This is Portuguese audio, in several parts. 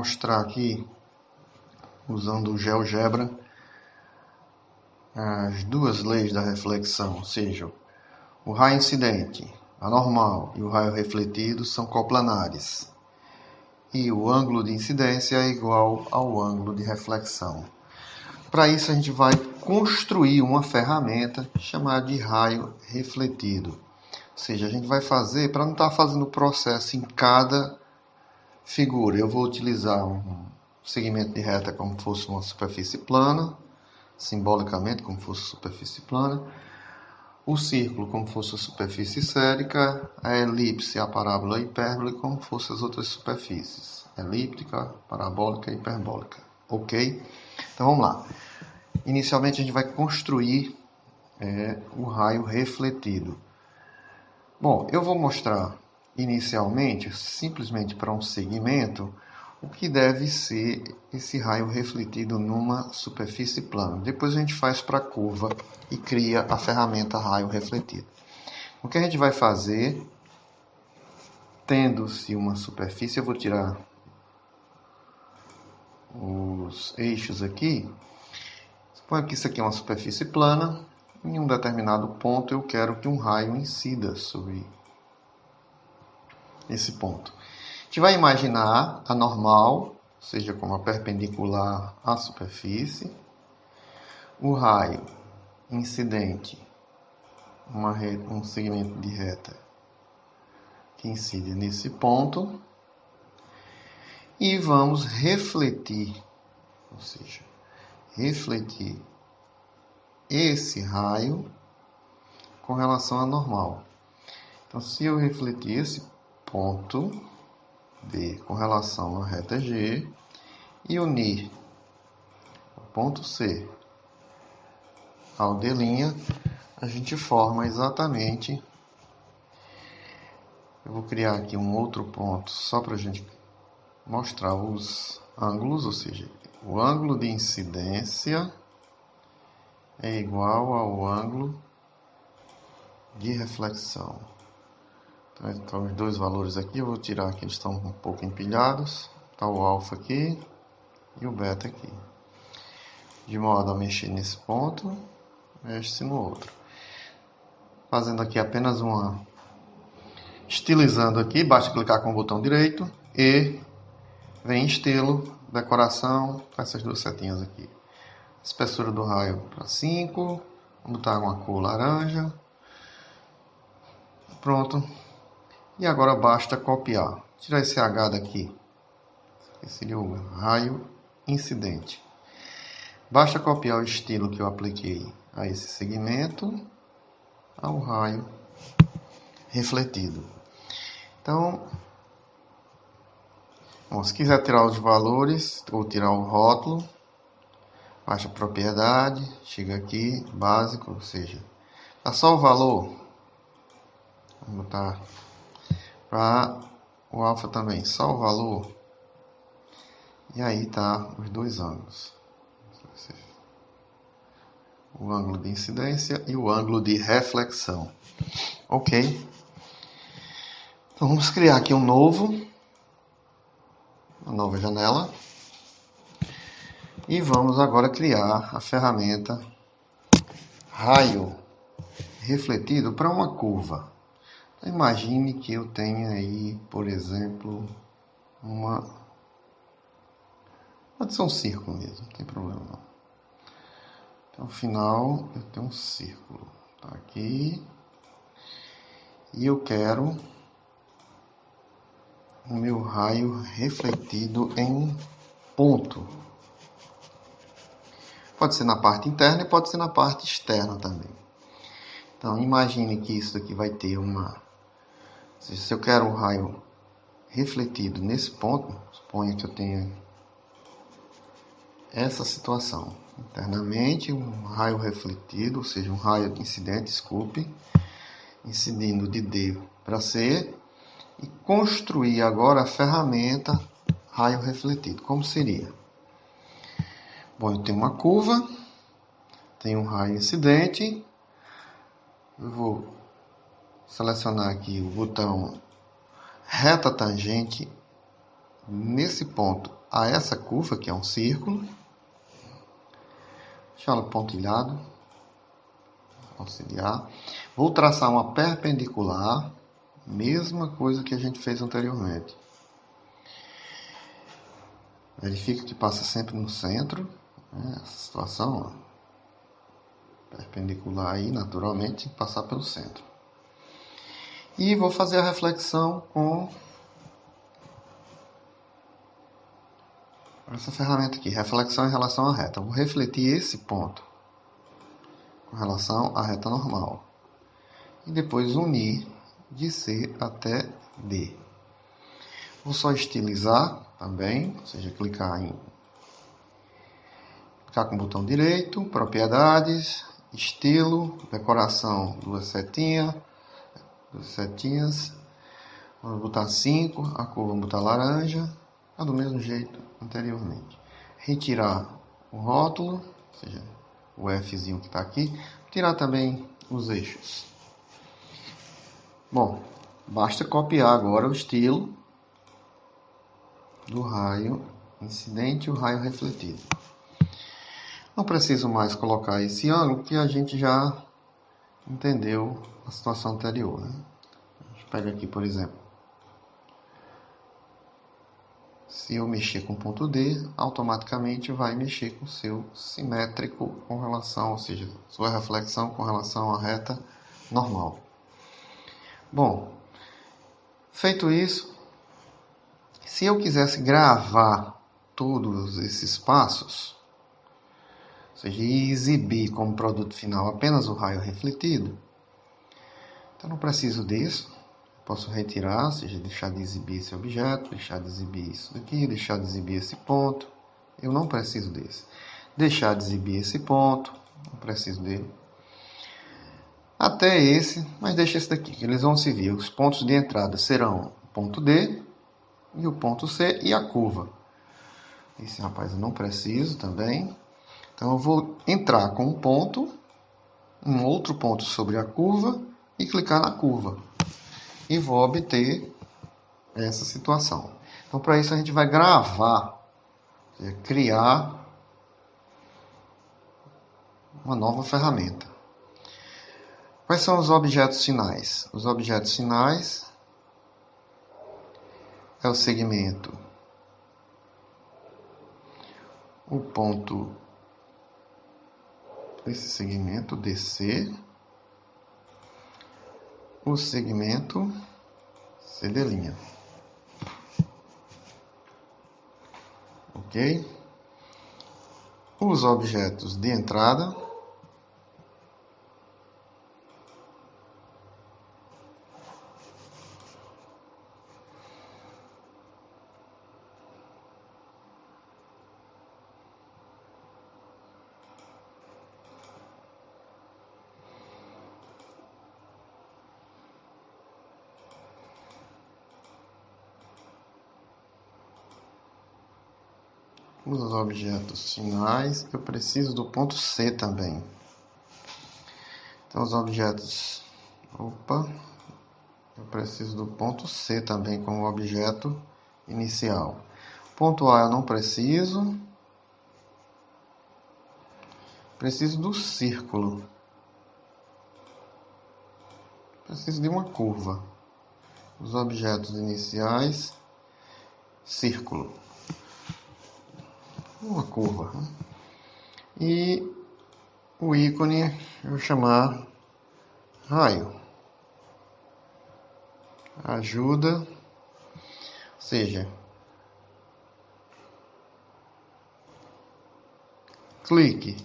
mostrar aqui, usando o GeoGebra, as duas leis da reflexão, ou seja, o raio incidente, anormal, e o raio refletido são coplanares. E o ângulo de incidência é igual ao ângulo de reflexão. Para isso a gente vai construir uma ferramenta chamada de raio refletido. Ou seja, a gente vai fazer, para não estar fazendo o processo em cada figura, eu vou utilizar um segmento de reta como fosse uma superfície plana, simbolicamente como fosse superfície plana, o círculo como fosse a superfície esférica, a elipse, a parábola, a hipérbole como fossem as outras superfícies, elíptica, parabólica e hiperbólica. Ok? Então vamos lá. Inicialmente a gente vai construir o raio refletido. Bom, eu vou mostrar inicialmente, simplesmente para um segmento, o que deve ser esse raio refletido numa superfície plana. Depois a gente faz para a curva e cria a ferramenta raio refletido. O que a gente vai fazer, tendo-se uma superfície, eu vou tirar os eixos aqui. Suponha que isso aqui é uma superfície plana. Em um determinado ponto eu quero que um raio incida sobre esse ponto. A gente vai imaginar a normal, seja como a perpendicular à superfície, o raio incidente, um segmento de reta que incide nesse ponto, e vamos refletir, ou seja, refletir esse raio com relação à normal. Então, se eu refletir esse ponto B com relação à reta G e unir o ponto C ao D', a gente forma exatamente... Eu vou criar aqui um outro ponto só para a gente mostrar os ângulos, ou seja, o ângulo de incidência é igual ao ângulo de reflexão. Então, os dois valores aqui, eu vou tirar aqui, eles estão um pouco empilhados. Está o alfa aqui e o beta aqui. De modo a mexer nesse ponto, mexe-se no outro. Fazendo aqui apenas estilizando aqui, basta clicar com o botão direito e vem em estilo, decoração, com essas duas setinhas aqui. Espessura do raio para 5, vamos botar uma cor laranja. Pronto. E agora basta copiar. Tirar esse H daqui. Esse seria o raio incidente. Basta copiar o estilo que eu apliquei a esse segmento ao raio refletido. Então, bom, se quiser tirar os valores ou tirar o rótulo, baixa propriedade, chega aqui, básico, ou seja, dá só o valor. Vamos botar para o alfa também, só o valor. E aí tá os dois ângulos. O ângulo de incidência e o ângulo de reflexão. Ok. Então vamos criar aqui uma nova janela. E vamos agora criar a ferramenta raio refletido para uma curva. Então, imagine que eu tenha aí, por exemplo, pode ser um círculo mesmo, não tem problema não. Então, no final, eu tenho um círculo. Tá aqui. E eu quero o meu raio refletido em um ponto. Pode ser na parte interna e pode ser na parte externa também. Então, imagine que isso aqui vai ter se eu quero um raio refletido nesse ponto, suponha que eu tenha essa situação. Internamente, um raio refletido, ou seja, um raio incidente, incidindo de D para C, e construir agora a ferramenta raio refletido. Como seria? Bom, eu tenho uma curva, tenho um raio incidente, eu vou selecionar aqui o botão reta tangente nesse ponto a essa curva, que é um círculo. Deixá-lo pontilhado. Auxiliar. Vou traçar uma perpendicular. Mesma coisa que a gente fez anteriormente. Verifica que passa sempre no centro. Né? Essa situação, ó, perpendicular aí, naturalmente, tem que passar pelo centro. E vou fazer a reflexão com essa ferramenta aqui, reflexão em relação à reta. Eu vou refletir esse ponto com relação à reta normal. E depois unir de C até D. Vou só estilizar também, ou seja, clicar com o botão direito, propriedades, estilo, decoração, duas setinhas. Vamos botar 5, a cor vamos botar laranja, do mesmo jeito anteriormente. Retirar o rótulo, ou seja, o Fzinho que está aqui. Tirar também os eixos. Bom, basta copiar agora o estilo do raio incidente e o raio refletido. Não preciso mais colocar esse ângulo, que a gente já entendeu a situação anterior, né? A gente pega aqui, por exemplo. Se eu mexer com o ponto D, automaticamente vai mexer com o seu simétrico com relação, ou seja, sua reflexão com relação à reta normal. Bom, feito isso, se eu quisesse gravar todos esses passos, ou seja, exibir como produto final apenas o raio refletido, então não preciso disso. Posso retirar, ou seja, deixar de exibir esse objeto, deixar de exibir isso daqui, deixar de exibir esse ponto. Eu não preciso desse. Deixar de exibir esse ponto, não preciso dele. Até esse, mas deixa esse daqui, que eles vão se vir. Os pontos de entrada serão o ponto D e o ponto C e a curva. Esse rapaz eu não preciso também. Então eu vou entrar com um ponto, um outro ponto sobre a curva e clicar na curva. E vou obter essa situação. Então, para isso, a gente vai gravar, criar uma nova ferramenta. Quais são os objetos finais? Os objetos finais é o segmento, o ponto, esse segmento DC, o segmento CD'. Ok? Os objetos de entrada. Os objetos finais, eu preciso do ponto C também. Então, os objetos... eu preciso do ponto C também como objeto inicial. Ponto A eu não preciso. Preciso do círculo. Preciso de uma curva. Os objetos iniciais, círculo. Uma curva. E o ícone eu vou chamar raio. Ajuda, ou seja, clique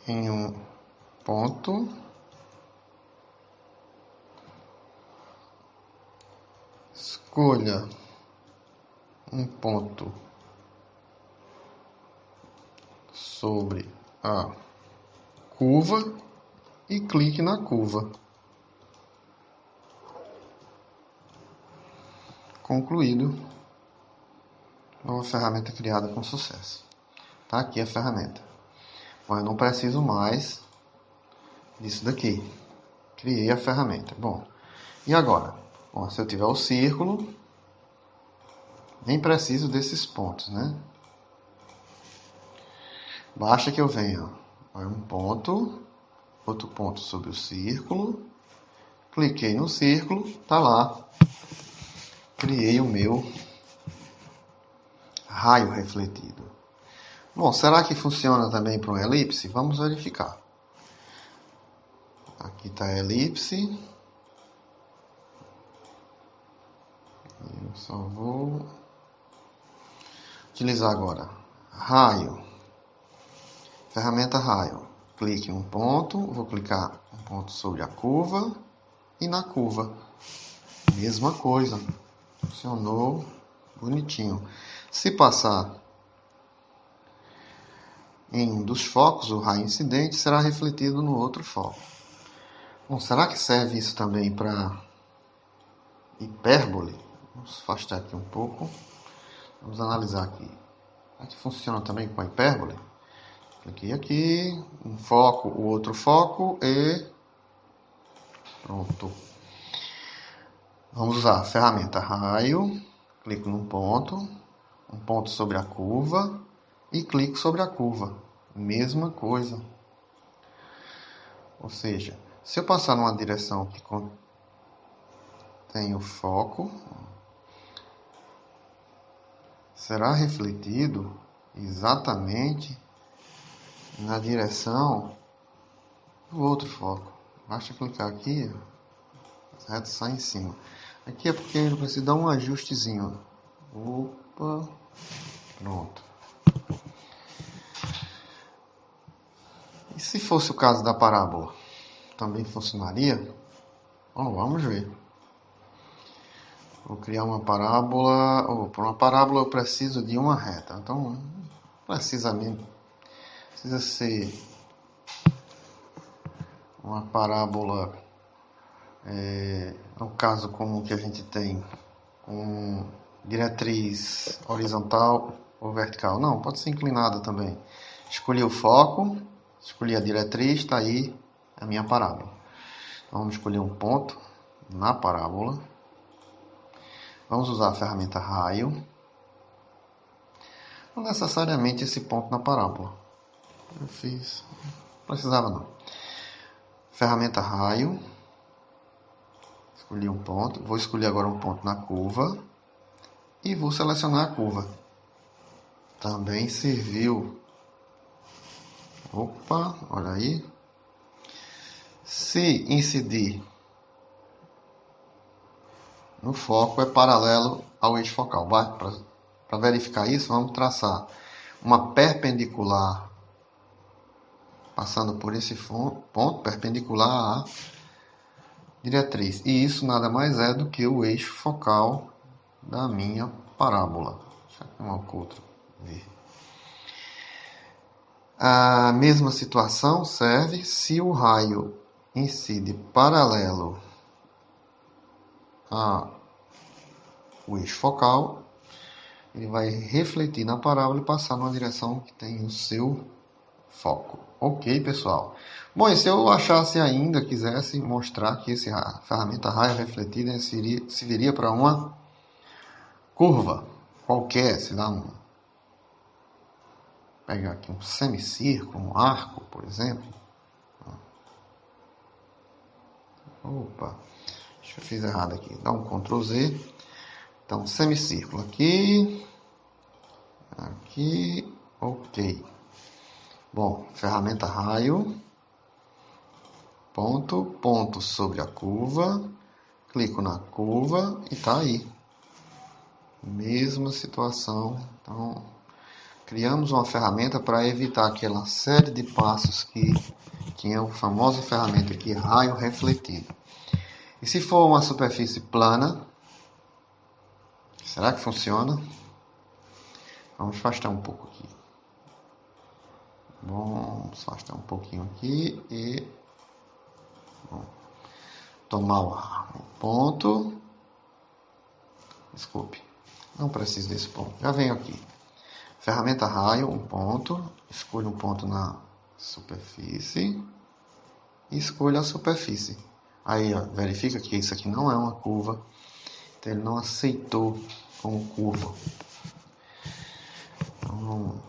em um ponto, escolha um ponto sobre a curva e clique na curva. Concluído. Nova ferramenta criada com sucesso. Tá aqui a ferramenta. Bom, eu não preciso mais disso daqui. Criei a ferramenta. Bom, e agora? Bom, se eu tiver o círculo, Nem preciso desses pontos, né? Basta que eu venha um ponto, outro ponto sobre o círculo, cliquei no círculo, tá lá. Criei o meu raio refletido. Bom, será que funciona também para uma elipse? Vamos verificar. Aqui está a elipse. Eu só vou utilizar agora raio. Ferramenta raio. Clique em um ponto, vou clicar um ponto sobre a curva e na curva. Mesma coisa. Funcionou bonitinho. Se passar em um dos focos, o raio incidente será refletido no outro foco. Bom, será que serve isso também para hipérbole? Vamos afastar aqui um pouco. Vamos analisar aqui. Será que funciona também com a hipérbole? Cliquei aqui, um foco, o outro foco e pronto. Vamos usar a ferramenta raio, clico num ponto, um ponto sobre a curva e clico sobre a curva. Mesma coisa. Ou seja, se eu passar numa direção que contém o foco, será refletido exatamente na direção do outro foco. Basta clicar aqui, as retas saem em cima. Aqui é porque ele precisa dar um ajustezinho. Opa, pronto. E se fosse o caso da parábola? Também funcionaria? Bom, vamos ver. Vou criar uma parábola. Para uma parábola eu preciso de uma reta. Então, precisamente, precisa ser uma parábola, no caso comum que a gente tem, com diretriz horizontal ou vertical. Não, pode ser inclinada também. Escolhi o foco, escolhi a diretriz, está aí a minha parábola. Então, vamos escolher um ponto na parábola. Vamos usar a ferramenta raio. Não necessariamente esse ponto na parábola. Eu fiz. Não precisava não. Ferramenta raio. Escolhi um ponto. Vou escolher agora um ponto na curva. E vou selecionar a curva. Também serviu. Opa, olha aí. Se incidir no foco, é paralelo ao eixo focal. Para verificar isso, vamos traçar uma perpendicular, passando por esse ponto, perpendicular à diretriz. E isso nada mais é do que o eixo focal da minha parábola. Deixa eu marcar outro ver. A mesma situação serve se o raio incide paralelo ao eixo focal, ele vai refletir na parábola e passar numa direção que tem o seu foco. Ok, pessoal? Bom, e se eu achasse ainda, quisesse mostrar que essa ferramenta raio refletida serviria para uma curva qualquer, se dá pegar aqui um semicírculo, um arco, por exemplo. Opa, acho que eu fiz errado aqui. Dá um Ctrl Z. Então, semicírculo aqui, aqui, ok. Bom, ferramenta raio, ponto sobre a curva, clico na curva e tá aí. Mesma situação. Então, criamos uma ferramenta para evitar aquela série de passos que tinha a famosa ferramenta aqui, raio refletido. E se for uma superfície plana, será que funciona? Vamos afastar um pouco aqui. Bom, vamos afastar um pouquinho aqui e tomar o ponto. Desculpe, não preciso desse ponto. Já venho aqui. Ferramenta raio, um ponto. Escolho um ponto na superfície. E escolho a superfície. Aí, ó, verifica que isso aqui não é uma curva. Então, ele não aceitou como curva. Então,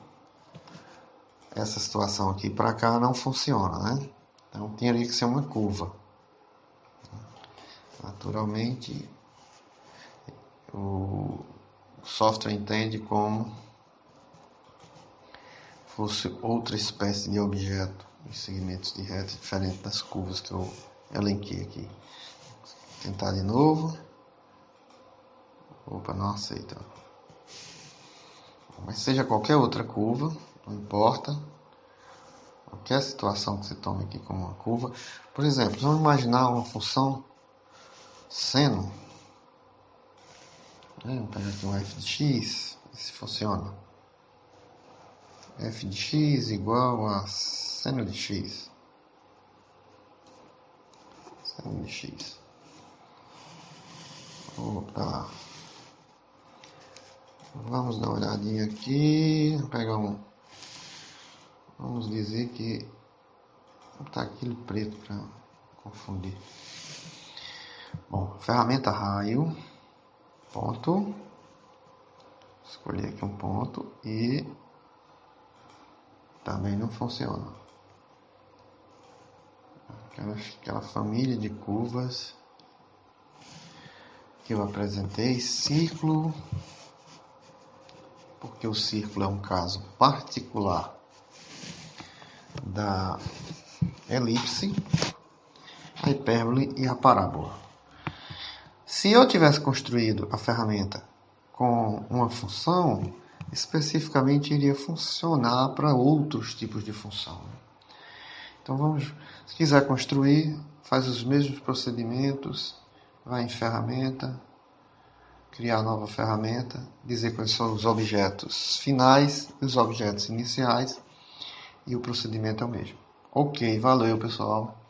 essa situação aqui para cá não funciona, né? Então teria que ser uma curva. Naturalmente, o software entende como fosse outra espécie de objeto em segmentos de reta diferente das curvas que eu elenquei aqui. Vou tentar de novo. Opa, não aceita. Mas seja qualquer outra curva, não importa. Qualquer situação que você tome aqui como uma curva. Por exemplo, vamos imaginar uma função seno. Vamos pegar aqui um f de x, se funciona. F de x igual a seno de x. Seno de x. Opa. Vamos dar uma olhadinha aqui. Vou pegar um. Vamos dizer que tá aquele preto para confundir. Bom, ferramenta raio. Ponto. Escolher aqui um ponto e também não funciona. Aquela família de curvas que eu apresentei, círculo, porque o círculo é um caso particular da elipse, a hipérbole e a parábola. Se eu tivesse construído a ferramenta com uma função, especificamente iria funcionar para outros tipos de função. Então vamos, se quiser construir, faz os mesmos procedimentos, vai em ferramenta, criar nova ferramenta, dizer quais são os objetos finais e os objetos iniciais, e o procedimento é o mesmo. Ok, valeu pessoal.